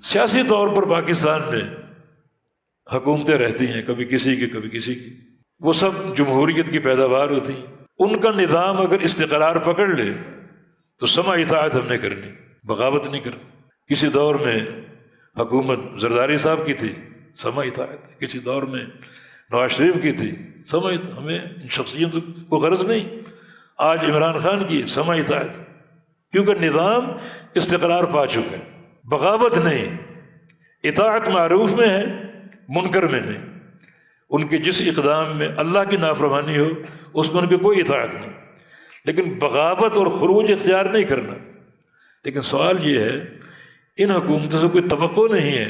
سیاسی طور پر پاکستان میں حکومتیں رہتی ہیں، کبھی کسی کی کبھی کسی کی، وہ سب جمہوریت کی پیداوار ہوتی ہیں۔ ان کا نظام اگر استقرار پکڑ لے تو سمع اطاعت ہم نے کرنی، بغاوت نہیں کرنی۔ کسی دور میں حکومت زرداری صاحب کی تھی، سمع اطاعت۔ کسی دور میں نواز شریف کی تھی، سمع اطاعت۔ ہمیں ان شخصیتوں کو غرض نہیں۔ آج عمران خان کی سمع اطاعت، کیونکہ نظام استقرار پا چکا ہے۔ بغاوت نہیں، اطاعت معروف میں ہے، منکر میں نہیں۔ ان کے جس اقدام میں اللہ کی نافرمانی ہو اس میں ان کی کوئی اطاعت نہیں، لیکن بغاوت اور خروج اختیار نہیں کرنا۔ لیکن سوال یہ ہے، ان حکومتوں سے کوئی توقع نہیں ہے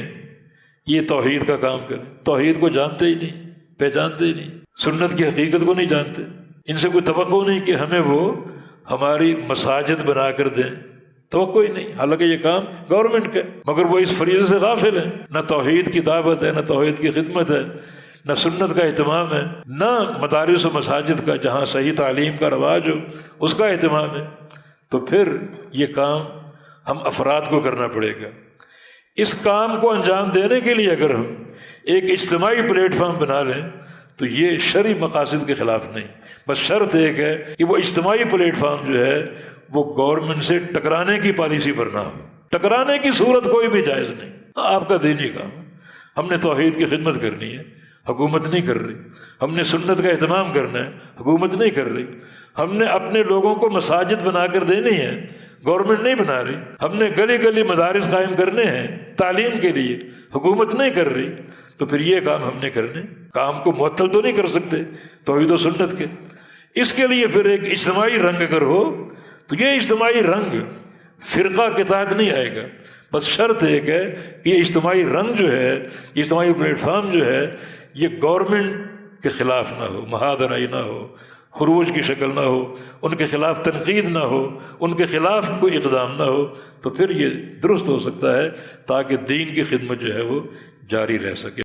یہ توحید کا کام کریں۔ توحید کو جانتے ہی نہیں، پہچانتے ہی نہیں، سنت کی حقیقت کو نہیں جانتے۔ ان سے کوئی توقع نہیں کہ ہمیں وہ ہماری مساجد بنا کر دیں، توقع ہی نہیں، حالانکہ یہ کام گورنمنٹ کا ہے، مگر وہ اس فریضے سے غافل ہیں۔ نہ توحید کی دعوت ہے، نہ توحید کی خدمت ہے، نہ سنت کا اہتمام ہے، نہ مدارس و مساجد کا جہاں صحیح تعلیم کا رواج ہو اس کا اہتمام ہے۔ تو پھر یہ کام ہم افراد کو کرنا پڑے گا۔ اس کام کو انجام دینے کے لیے اگر ہم ایک اجتماعی پلیٹ فارم بنا لیں تو یہ شرعی مقاصد کے خلاف نہیں، بس شرط ایک ہے کہ وہ اجتماعی پلیٹ فارم جو ہے وہ گورنمنٹ سے ٹکرانے کی پالیسی پر نہ ہو۔ ٹکرانے کی صورت کوئی بھی جائز نہیں۔ آپ کا دینی کام، ہم نے توحید کی خدمت کرنی ہے، حکومت نہیں کر رہی۔ ہم نے سنت کا اہتمام کرنا ہے، حکومت نہیں کر رہی۔ ہم نے اپنے لوگوں کو مساجد بنا کر دینی ہے، گورنمنٹ نہیں بنا رہی۔ ہم نے گلی گلی مدارس قائم کرنے ہیں تعلیم کے لیے، حکومت نہیں کر رہی۔ تو پھر یہ کام ہم نے کرنے، کام کو معطل تو نہیں کر سکتے توحید و سنت کے۔ اس کے لیے پھر ایک اجتماعی رنگ اگر ہو تو یہ اجتماعی رنگ فرقہ کے تحت نہیں آئے گا، بس شرط ایک ہے کہ یہ اجتماعی رنگ جو ہے، اجتماعی پلیٹ فارم جو ہے، یہ گورنمنٹ کے خلاف نہ ہو، محاذرائی نہ ہو، خروج کی شکل نہ ہو، ان کے خلاف تنقید نہ ہو، ان کے خلاف کوئی اقدام نہ ہو، تو پھر یہ درست ہو سکتا ہے تاکہ دین کی خدمت جو ہے وہ جاری رہ سکے۔